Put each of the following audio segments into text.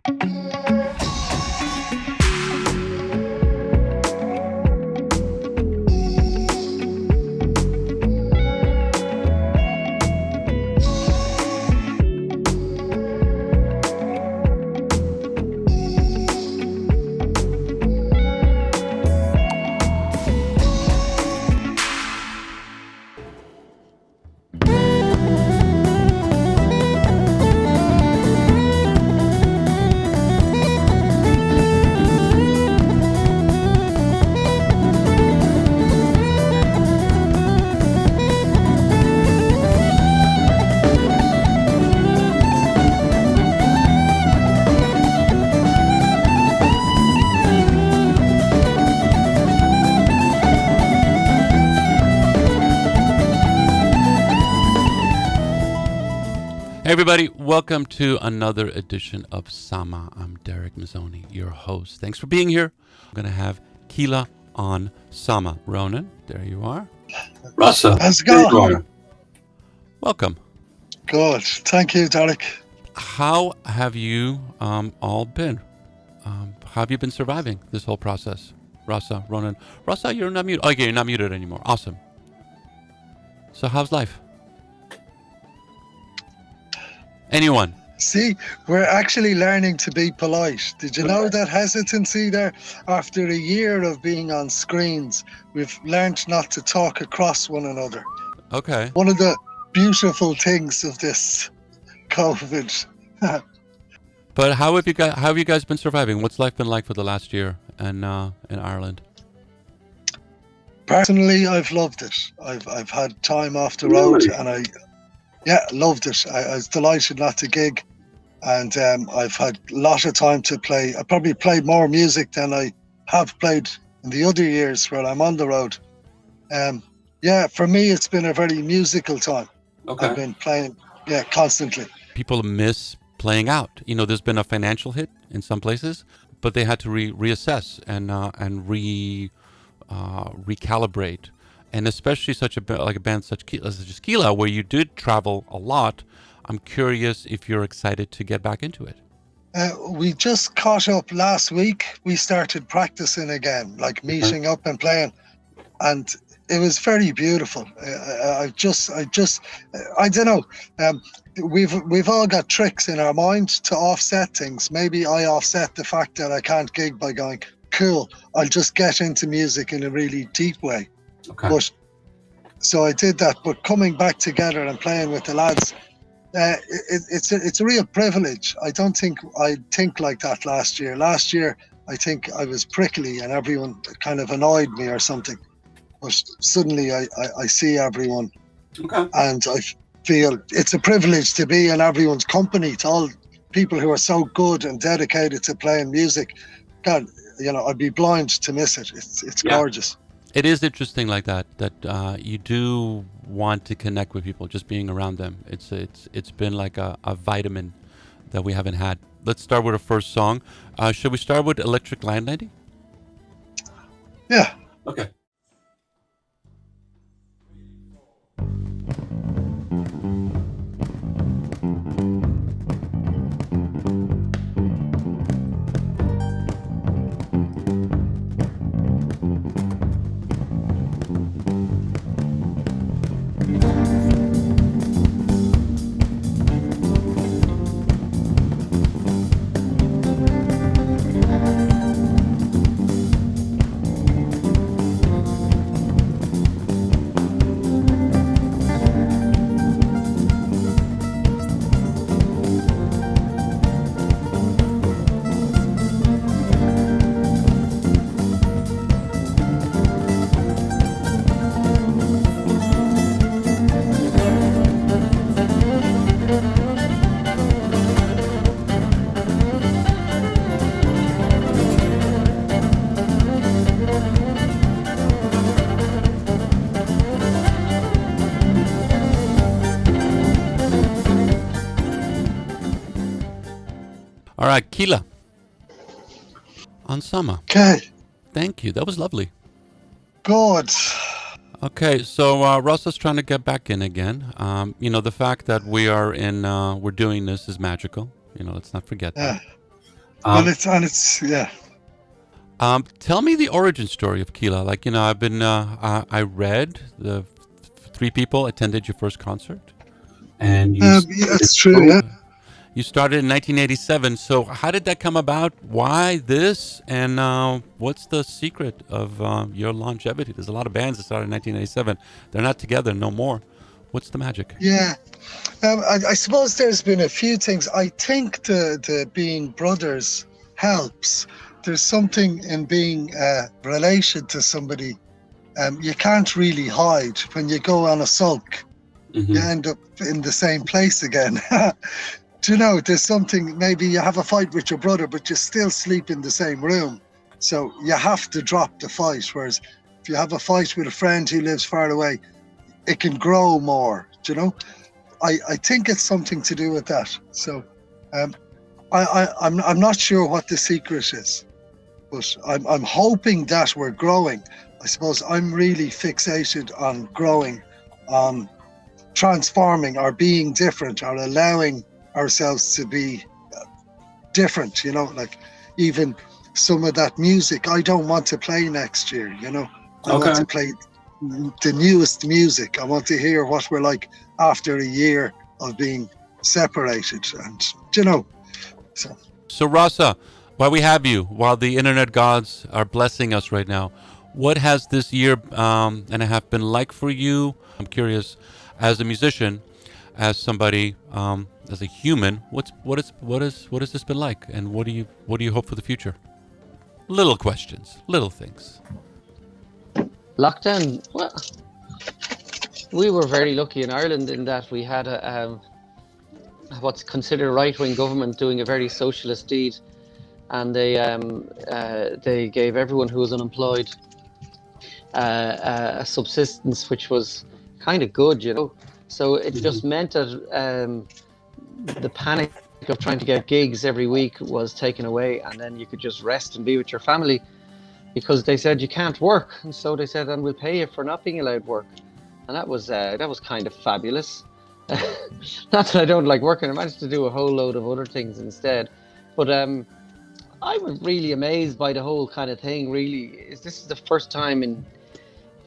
Hey everybody, welcome to another edition of Sama. I'm Derek Mazzoni, your host. Thanks for being here. I'm going to have Kíla on Sama. Rónán, there you are. Rossa, how's it going? Welcome. Good. Thank you, Derek. How have you all been? How have you been surviving this whole process? Rossa, Rónán. Rossa, you're not muted. Okay, you're not muted anymore. Awesome. So how's life? Anyone? See, we're actually learning to be polite. Did you know that hesitancy there? After a year of being on screens, we've learned not to talk across one another. Okay. One of the beautiful things of this COVID. But how have you guys been surviving? What's life been like for the last year in Ireland? Personally, I've loved it. I've had time off the road, and loved it. I was delighted not to gig, and I've had a lot of time to play. I probably played more music than I have played in the other years where I'm on the road. For me, it's been a very musical time. Okay. I've been playing, constantly. People miss playing out. You know, there's been a financial hit in some places, but they had to reassess and recalibrate. And especially like a band such as Kíla, where you did travel a lot. I'm curious if you're excited to get back into it. We just caught up last week. We started practicing again, like meeting up and playing, and it was very beautiful. I don't know. We've all got tricks in our mind to offset things. Maybe I offset the fact that I can't gig by going, cool, I'll just get into music in a really deep way. Okay. But so I did that. But coming back together and playing with the lads, it's a real privilege. I don't think I think like that last year. Last year, I think I was prickly and everyone kind of annoyed me or something. But suddenly I see everyone, and I feel it's a privilege to be in everyone's company. To all people who are so good and dedicated to playing music, God, I'd be blind to miss it. It's gorgeous. It is interesting like that you do want to connect with people, just being around them. It's been like a vitamin that we haven't had. Let's start with our first song. Should we start with Electric Landlady? Yeah. Okay. All right, Kíla on Sama. Okay. Thank you. That was lovely. Good. Okay, so Rossa's trying to get back in again. The fact that we're doing this is magical. Let's not forget that. It's yeah. Tell me the origin story of Kíla. Like, I've been, I read the three people attended your first concert, and Yeah, that's true. Yeah. you started in 1987. So how did that come about? Why this? And what's the secret of your longevity? There's a lot of bands that started in 1987. They're not together no more. What's the magic? Yeah. I suppose there's been a few things. I think the being brothers helps. There's something in being relation to somebody. You can't really hide. When you go on a sulk, you end up in the same place again. Do you know, there's something, maybe you have a fight with your brother, but you still sleep in the same room. So you have to drop the fight. Whereas if you have a fight with a friend who lives far away, it can grow more. Do you know? I think it's something to do with that. So I'm not sure what the secret is, but I'm hoping that we're growing. I suppose I'm really fixated on growing, on transforming or being different or allowing ourselves to be different, like even some of that music I don't want to play next year, I want to play the newest music. I want to hear what we're like after a year of being separated, and so Rossa, while we have you, while the internet gods are blessing us right now, what has this year and a half been like for you? I'm curious, as a musician, as somebody, as a human, what has this been like, and what do you hope for the future? Little questions, little things. Lockdown. Well, we were very lucky in Ireland in that we had what's considered a right-wing government doing a very socialist deed, and they gave everyone who was unemployed a subsistence, which was kind of good, So it just meant that the panic of trying to get gigs every week was taken away, and then you could just rest and be with your family, because they said you can't work, and so they said, and we'll pay you for not being allowed work, and that was kind of fabulous. Not that I don't like working, I managed to do a whole load of other things instead, but I was really amazed by the whole kind of thing. Really, this is the first time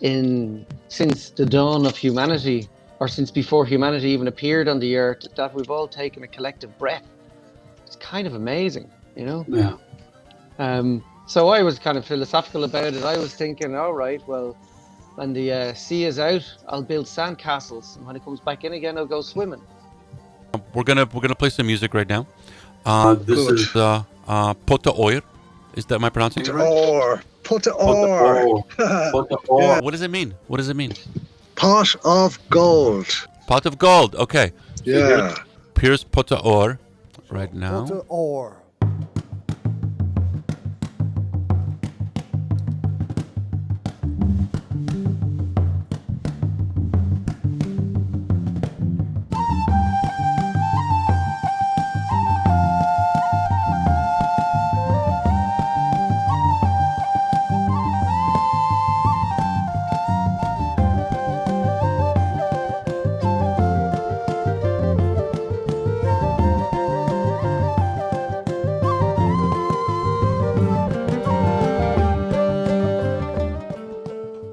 in since the dawn of humanity, or since before humanity even appeared on the earth, that we've all taken a collective breath. It's kind of amazing, Yeah. So I was kind of philosophical about it. I was thinking, all right, well, when the sea is out, I'll build sand castles, and when it comes back in again, I'll go swimming. We're gonna play some music right now. This Good. is Pota Oir. Is that my pronunciation right? Put or. Yeah. What does it mean? What does it mean? Pot of gold. Pot of gold. Okay. Yeah. Here's Pota Oir right now. Pota or.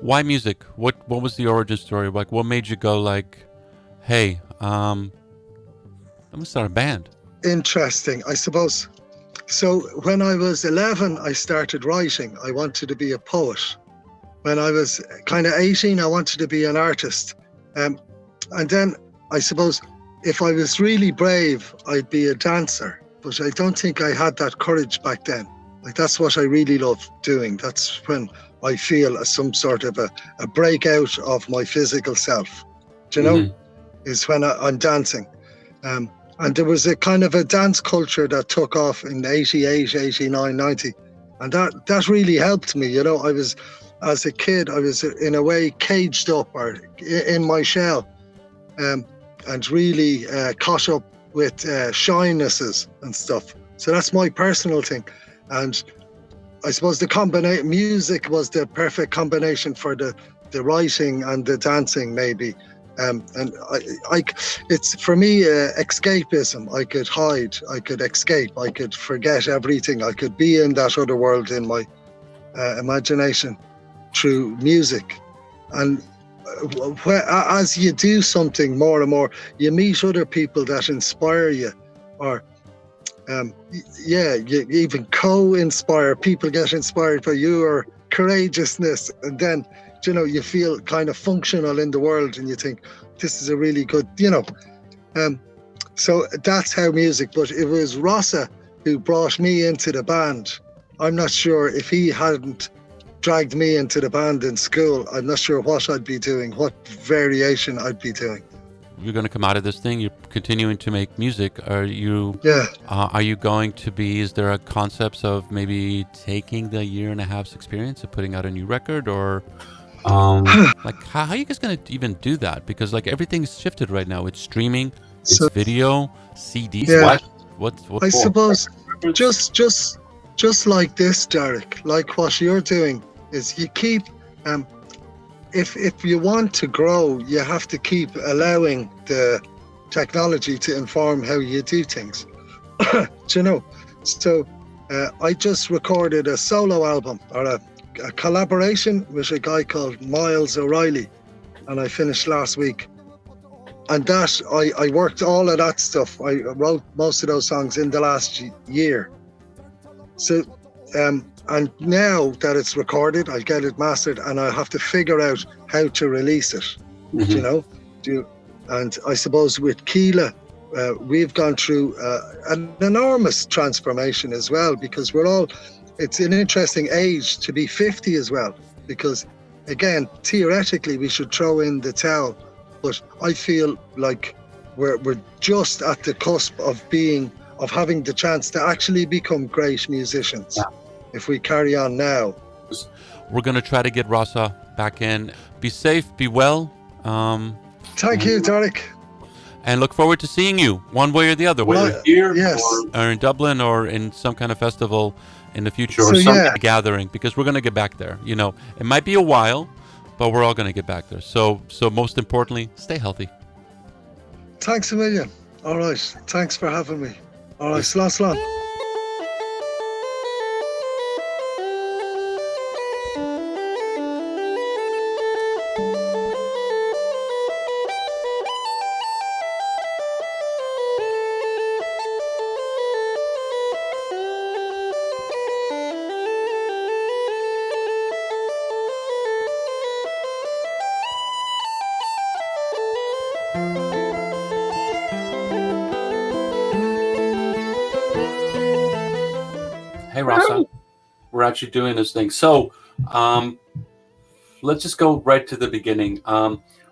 Why music? What was the origin story? Like, what made you go like, hey, I'm gonna start a band? Interesting, I suppose. So when I was 11, I started writing. I wanted to be a poet. When I was kind of 18, I wanted to be an artist. And then I suppose if I was really brave, I'd be a dancer. But I don't think I had that courage back then. Like, that's what I really love doing. That's when I feel some sort of a breakout of my physical self. Do you know? Is when I'm dancing. And there was a kind of a dance culture that took off in 88, 89, 90. And that really helped me. I was, as a kid, I was in a way caged up or in my shell, and really caught up with shynesses and stuff. So that's my personal thing. And I suppose the music was the perfect combination for the writing and the dancing, maybe. And it's for me escapism. I could hide, I could escape, I could forget everything. I could be in that other world in my imagination through music. And as you do something more and more, you meet other people that inspire you, or you even co-inspire. People get inspired by your courageousness, and then you feel kind of functional in the world, and you think this is a really good, so that's how music. But it was Rossa who brought me into the band. I'm not sure if he hadn't dragged me into the band in school, I'm not sure what I'd be doing, what variation I'd be doing. You're going to come out of this thing, you're continuing to make music. Are you going to be, is there a concept of maybe taking the 1.5 years experience of putting out a new record, or like how are you guys going to even do that? Because like everything's shifted right now. It's streaming, it's video, CDs. Yeah. What I suppose just like this, Derek, like what you're doing is you keep if you want to grow, you have to keep allowing the technology to inform how you do things. So I just recorded a solo album, or a collaboration with a guy called Miles O'Reilly, and I finished last week. And that I worked all of that stuff. I wrote most of those songs in the last year. So and now that it's recorded, I get it mastered, and I have to figure out how to release it. And I suppose with Kíla, we've gone through an enormous transformation as well, because it's an interesting age to be 50 as well, because again, theoretically we should throw in the towel, but I feel like we're just at the cusp of having the chance to actually become great musicians. If we carry on now. We're going to try to get Rossa back in. Be safe, be well. Thank you, Derek. And look forward to seeing you one way or the other, whether here or in Dublin or in some kind of festival in the future, or some kind of gathering, because we're going to get back there. It might be a while, but we're all going to get back there. So most importantly, stay healthy. Thanks a million. All right. Thanks for having me. All right. Slán. Hey, Rossa. We're actually doing this thing. So let's just go right to the beginning.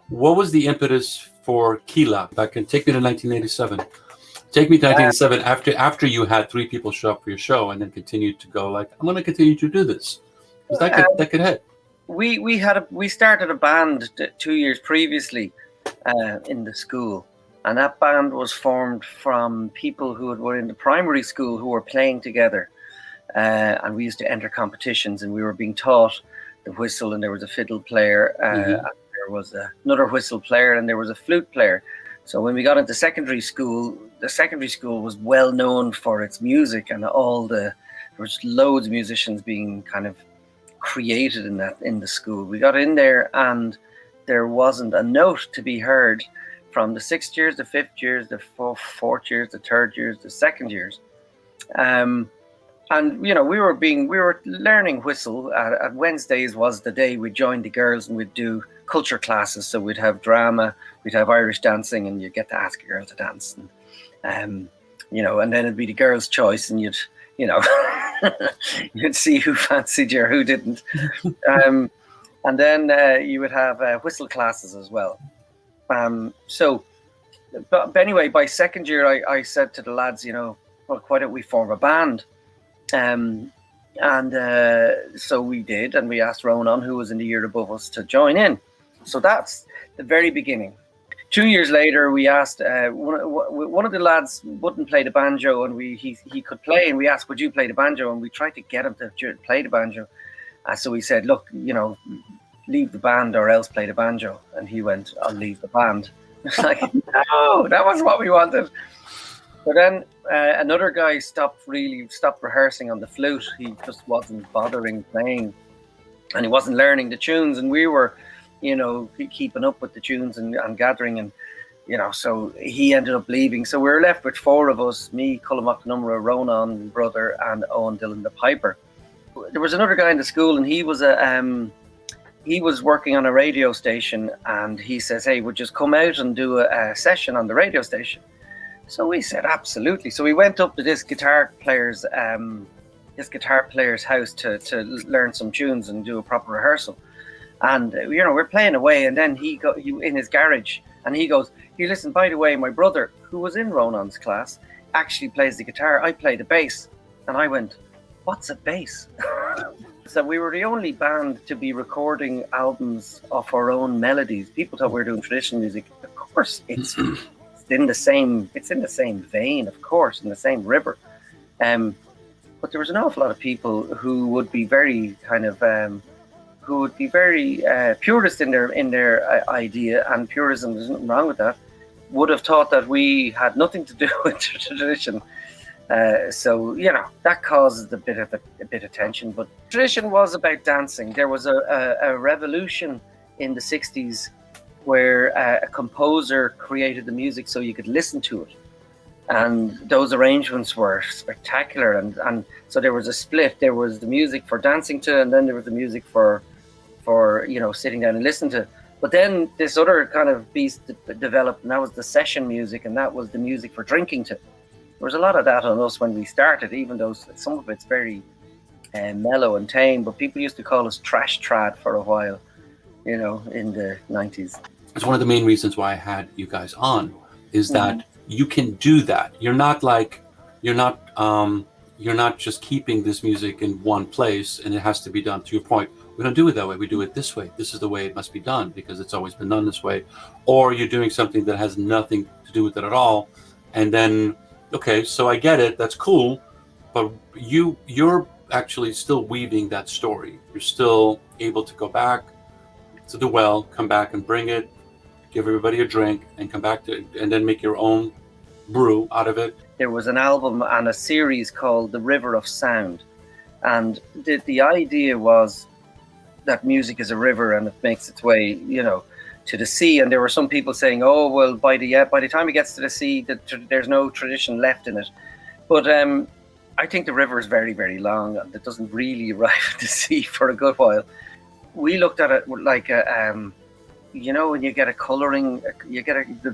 What was the impetus for Kíla back in, take me to 1987? Take me to 1987 after you had 3 people show up for your show, and then continued to go like, I'm going to continue to do this. Because that could hit. We started a band 2 years previously in the school, and that band was formed from people who were in the primary school who were playing together, and we used to enter competitions, and we were being taught the whistle, and there was a fiddle player, and there was another whistle player, and there was a flute player. So when we got into secondary school, the secondary school was well known for its music, and there was loads of musicians being kind of created in the school. We got in there, and there wasn't a note to be heard from the 6th years, the 5th years, the 4th years, the 3rd years, the 2nd years. And we were learning whistle. At Wednesdays was the day we'd join the girls and we'd do culture classes. So we'd have drama, we'd have Irish dancing, and you'd get to ask a girl to dance. And and then it'd be the girls' choice, and you'd see who fancied you or who didn't. And then you would have whistle classes as well. But anyway, by 2nd year, I said to the lads, well, why don't we form a band? So we did, and we asked Rónán, who was in the year above us, to join in. So that's the very beginning. 2 years later, we asked one of the lads wouldn't play the banjo, and he could play, and we asked, would you play the banjo? And we tried to get him to play the banjo. So we said, look, leave the band or else play the banjo. And he went, I'll leave the band. It's like, no, that wasn't what we wanted. But then another guy stopped rehearsing on the flute. He just wasn't bothering playing, and he wasn't learning the tunes. And we were, you know, keeping up with the tunes and gathering, and you know, so he ended up leaving. So we were left with four of us: me, Cullum McNumara, Rónán, brother, and Owen Dillon, the piper. There was another guy in the school, and he was working on a radio station, and he says, "Hey, would you just come out and do a session on the radio station?" So we said, absolutely. So we went up to this guitar player's house to learn some tunes and do a proper rehearsal. And you know, we're playing away, and then he in his garage, and he goes, "Here, listen, by the way, my brother, who was in Rónán's class, actually plays the guitar. I play the bass." And I went, "What's a bass?" So we were the only band to be recording albums of our own melodies. People thought we were doing traditional music. Of course, it's in the same vein, of course, in the same river. But there was an awful lot of people who would be very kind of purist in their idea, and purism, there's nothing wrong with that, would have thought that we had nothing to do with tradition. So you know, that causes a bit of tension. But tradition was about dancing. There was a revolution in the 60s where a composer created the music so you could listen to it, and those arrangements were spectacular. And so there was a split. There was the music for dancing to, and then there was the music for you know, sitting down and listening to. But then this other kind of beast developed, and that was the session music, and that was the music for drinking to. There was a lot of that on us when we started, even though some of it's very mellow and tame, but people used to call us trash trad for a while, you know, in the 90s. It's one of the main reasons why I had you guys on, is that you can do that. You're not just keeping this music in one place and it has to be done. To your point, we don't do it that way. We do it this way. This is the way it must be done because it's always been done this way. Or you're doing something that has nothing to do with it at all, and then okay, so I get it. That's cool, but you're actually still weaving that story. You're still able to go back to the well, come back and bring it, give everybody a drink, and come back to it, and then make your own brew out of it. There was an album and a series called The River of Sound, and the idea was that music is a river and it makes its way, you know, to the sea. And there were some people saying, "Oh, well, by the time it gets to the sea, there's no tradition left in it." But I think the river is very, very long, and it doesn't really arrive at the sea for a good while. We looked at it like you know, when you get a coloring,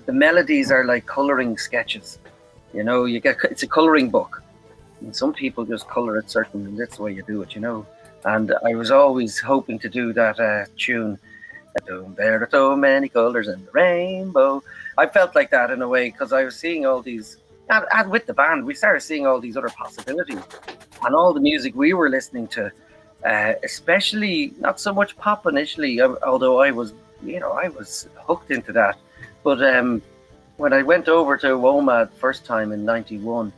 the melodies are like coloring sketches. You know, it's a coloring book, and some people just color it certain, and that's the way you do it, you know. And I was always hoping to do that tune. There are so many colors in the rainbow. I felt like that in a way because I was seeing all these, and with the band, we started seeing all these other possibilities, and all the music we were listening to, especially not so much pop initially, although I was hooked into that. But when I went over to WOMAD first time in '91,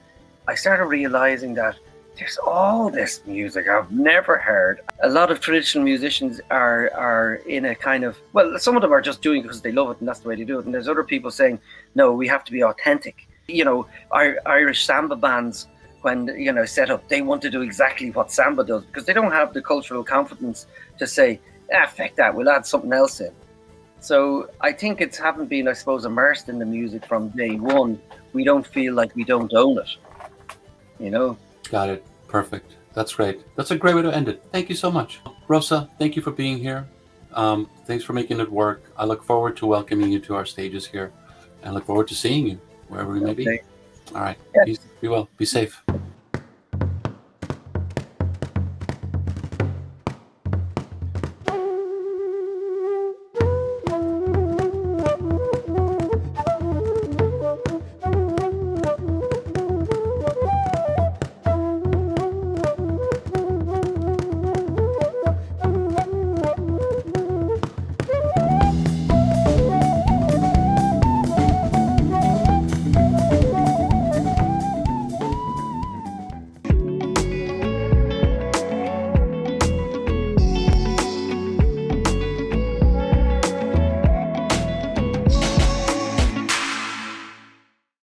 I started realizing that there's all this music I've never heard. A lot of traditional musicians are in a kind of, well, some of them are just doing it because they love it and that's the way they do it. And there's other people saying, no, we have to be authentic. You know, Irish samba bands, when, you know, set up, they want to do exactly what samba does because they don't have the cultural confidence to say, feck that, we'll add something else in. So I think it's haven't been, I suppose, immersed in the music from day one. We don't feel like we don't own it, you know? Got it. Perfect. That's great. That's a great way to end it. Thank you so much. Rossa, thank you for being here. Thanks for making it work. I look forward to welcoming you to our stages here and look forward to seeing you wherever we may be. All right. Yeah. Be well. Be safe.